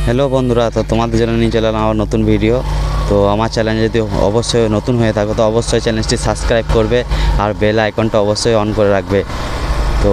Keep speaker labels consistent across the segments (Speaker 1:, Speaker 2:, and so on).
Speaker 1: Hello বন্ধুরা, তো তোমাদের জন্য নিয়ে চলে এলাম আমার নতুন ভিডিও। তো আমার চ্যানেল যদি অবশ্যই নতুন হয়ে থাকো তো অবশ্যই চ্যানেলটি সাবস্ক্রাইব করবে আর বেল আইকনটা অবশ্যই অন করে রাখবে। तो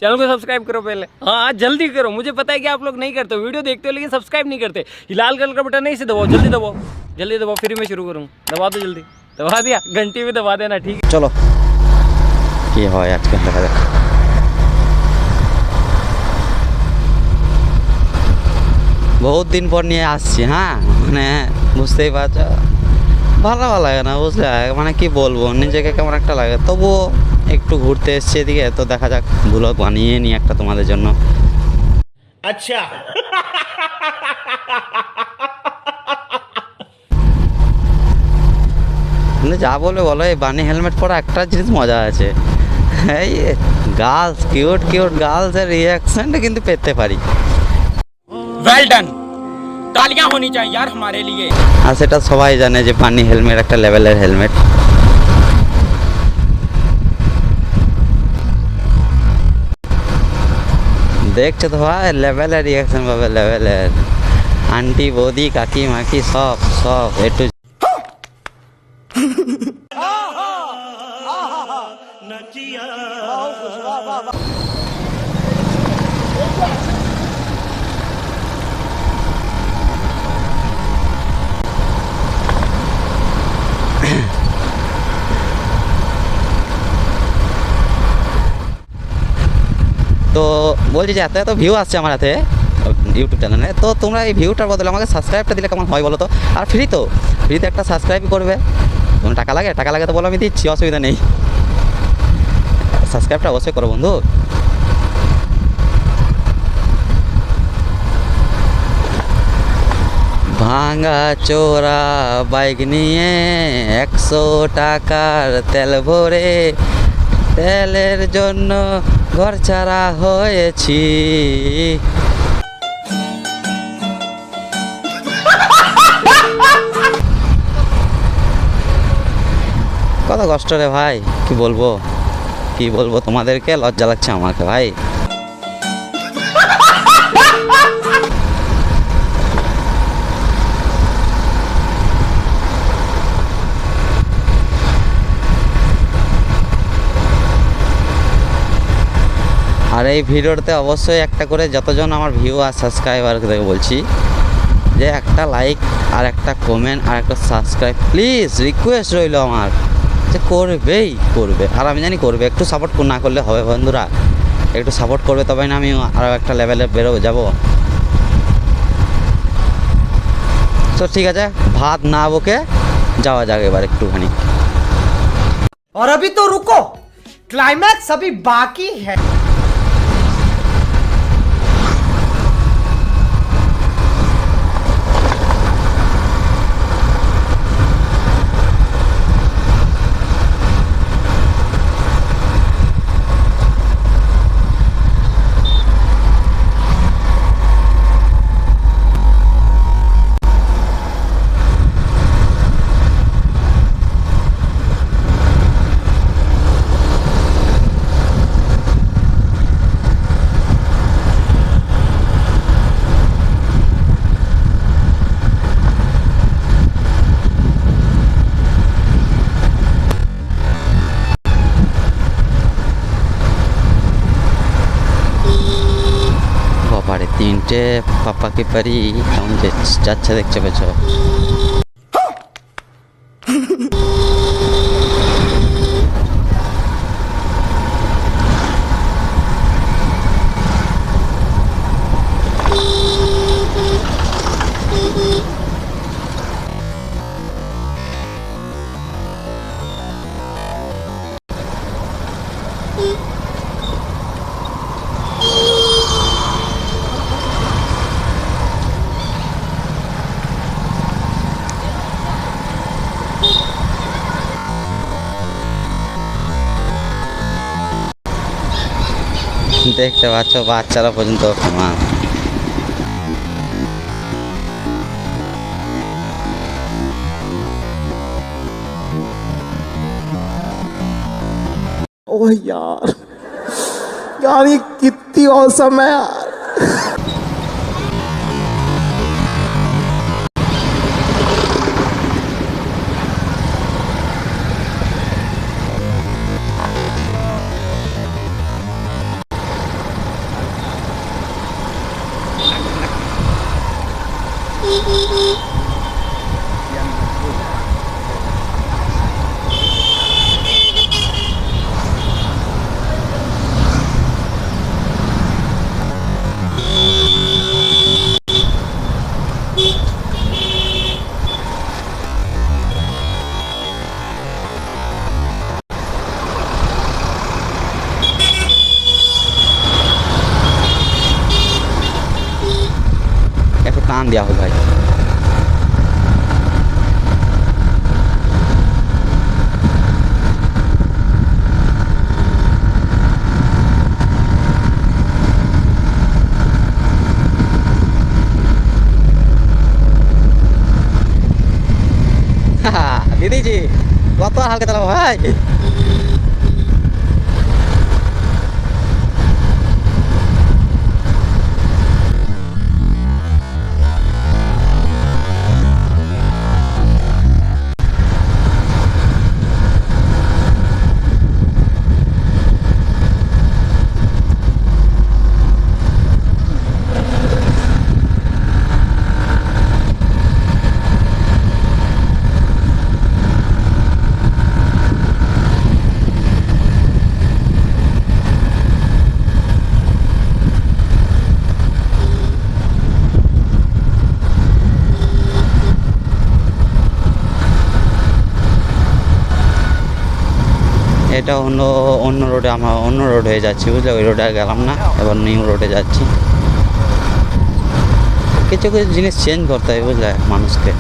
Speaker 2: चैनल को सब्सक्राइब करो पहले। हाँ जल्दी करो, मुझे पता है कि आप लोग नहीं करते हो, वीडियो देखते हो लेकिन सब्सक्राइब नहीं करते। ये लाल कलर का बटन नहीं, इसे दबाओ, जल्दी दबाओ, जल्दी दबाओ, फिर मैं शुरू करूँ। दबा दो जल्दी, दबा दिया, घंटी भी दबा देना, ठीक है।
Speaker 1: चलो কি হয় আজকে দেখা যাক। বহুত দিন পর নিয়ে আসছি, হ্যাঁ মানে বুঝতেই পারছো, ভালো লাগে না বুঝলে, মানে কি বলবো, নিজেকে কেমন একটা লাগে। তবুও একটু ঘুরতে এসছি এদিকে, তো দেখা যাক ব্লগ বানিয়ে নিই একটা তোমাদের জন্য।
Speaker 3: अच्छा
Speaker 1: যা বলে বলো, এই বানি হেলমেট পরা একটা জিনিস মজা আছে, এই গার্লস, কিউট কিউট গার্লসের রিয়াকশনটা কিন্তু পেতে পারি।
Speaker 2: वेल डन, तालियां होनी चाहिए यार हमारे लिए।
Speaker 1: আর সেটা সবাই জানে যে বানি হেলমেট একটা লেভেলের হেলমেট। দেখছো তো ভাই, লেভেলের রিয়াকশন পাবে, লেভেলের। আন্টি বৌদি কাকি মাকি সব সব একটু। তো বলছি যে এত এত ভিউ আসছে আমার হাতে ইউটিউব চ্যানেলে, তো তোমরা এই ভিউটার বদলে আমাকে সাবস্ক্রাইবটা দিলে কেমন হয় বলো তো। আর ফ্রি তো, ফ্রিতে একটা সাবস্ক্রাইব করবে। তোমার টাকা লাগে, টাকা লাগে তো বলো, আমি দিচ্ছি, অসুবিধা নেই। সাবস্ক্রাইবটা অবশ্যই করো বন্ধু। ভাঙা চোরা বাইক নিয়ে 100 টাকার তেল ভরে, তেলের জন্য ঘর ছাড়া হয়েছি। কত কষ্ট রে ভাই, কি বলবো কি বলবো তোমাদেরকে, লজ্জা লাগছে আমাকে ভাই। আর এই ভিডিওতে অবশ্যই একটা করে, যতজন আমার ভিউ আর সাবস্ক্রাইবারদের বলছি যে একটা লাইক আর একটা কমেন্ট আর একটা সাবস্ক্রাইব প্লিজ, রিকোয়েস্ট রইল আমার, যে করবেই করবে। আর আমি জানি করবে, একটু সাপোর্ট না করলে হবে বন্ধুরা, একটু সাপোর্ট করবে তবে না আমি আরও একটা লেভেলে যাবো। তো ঠিক আছে, ভাত না বকে যাওয়া যাক এবার একটুখানি।
Speaker 3: और अभी तो रुको, क्लाइमैक्स अभी बाकी है।
Speaker 1: বাবারে, 3টে পাপাকে পারি কেমন যাচ্ছে দেখতে পেয়েছ। দেখতে পাচ্ছ বাচ্চারা পর্যন্ত সমান।
Speaker 3: ओह यार, यार ये कितनी औसम है यार।
Speaker 1: একটু টান দেওয়া হোক ভাই। দিদিজি কত হালকা চালাবো ভাই। এটা অন্য অন্য রোডে, আমরা অন্য রোড হয়ে যাচ্ছি বুঝলে, ওই রোডে আর গেলাম না, এবার নিউ রোডে যাচ্ছি। কিছু কিছু জিনিস চেঞ্জ করতে হবে বুঝলে মানুষকে।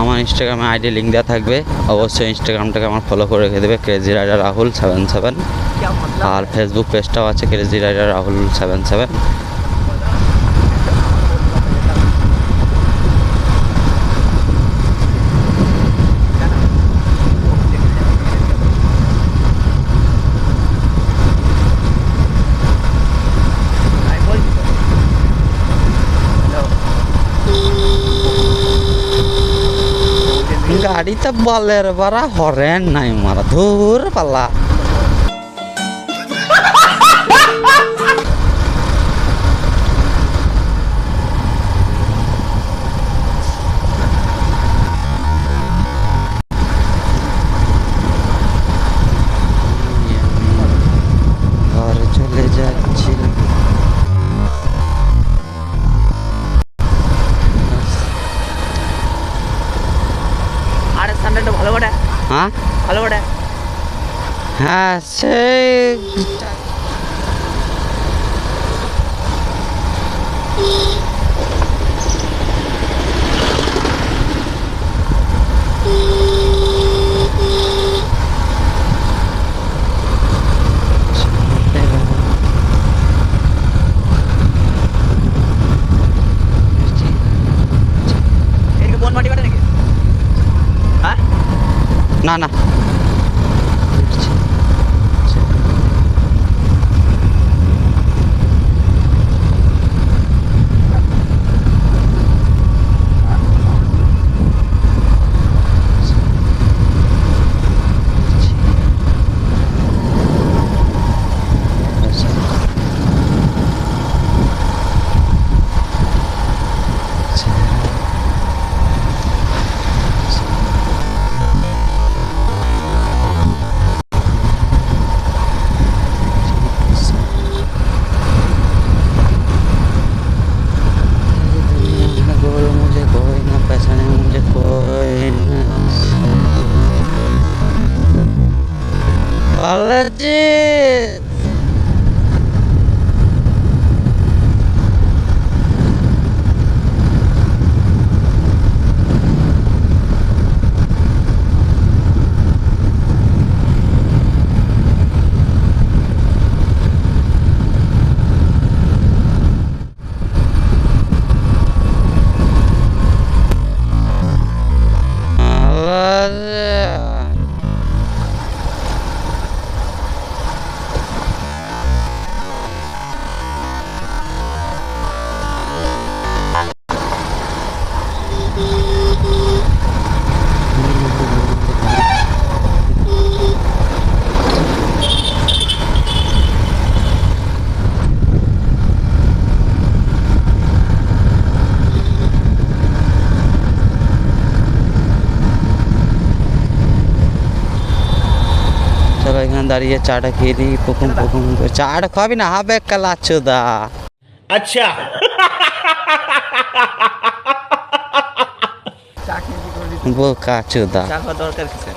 Speaker 1: আমার ইনস্টাগ্রামে আইডি লিঙ্ক দেওয়া থাকবে, অবশ্যই ইনস্টাগ্রামটাকে আমার ফলো করে রেখে দেবে, ক্রেজি রাইডার রাহুল 77। আর ফেসবুক পেজটাও আছে ক্রেজি রাইডার রাহুল 77। গাড়িতে বলের বারা হরেন নাই মারা ধুর পাল্লা। ঘরে চলে যাচ্ছি।
Speaker 2: ভালো বটে,
Speaker 1: হ্যাঁ
Speaker 2: ভালো বটে।
Speaker 1: হ্যাঁ সে না না দাঁড়িয়ে চাটা খেয়ে দিই পুকুম পুকুম করে। চাটা খাবি না হবে কালাচুদা।
Speaker 4: अच्छा
Speaker 1: বোকা চুদা।
Speaker 5: চা খাওয়ার দরকার কিসের?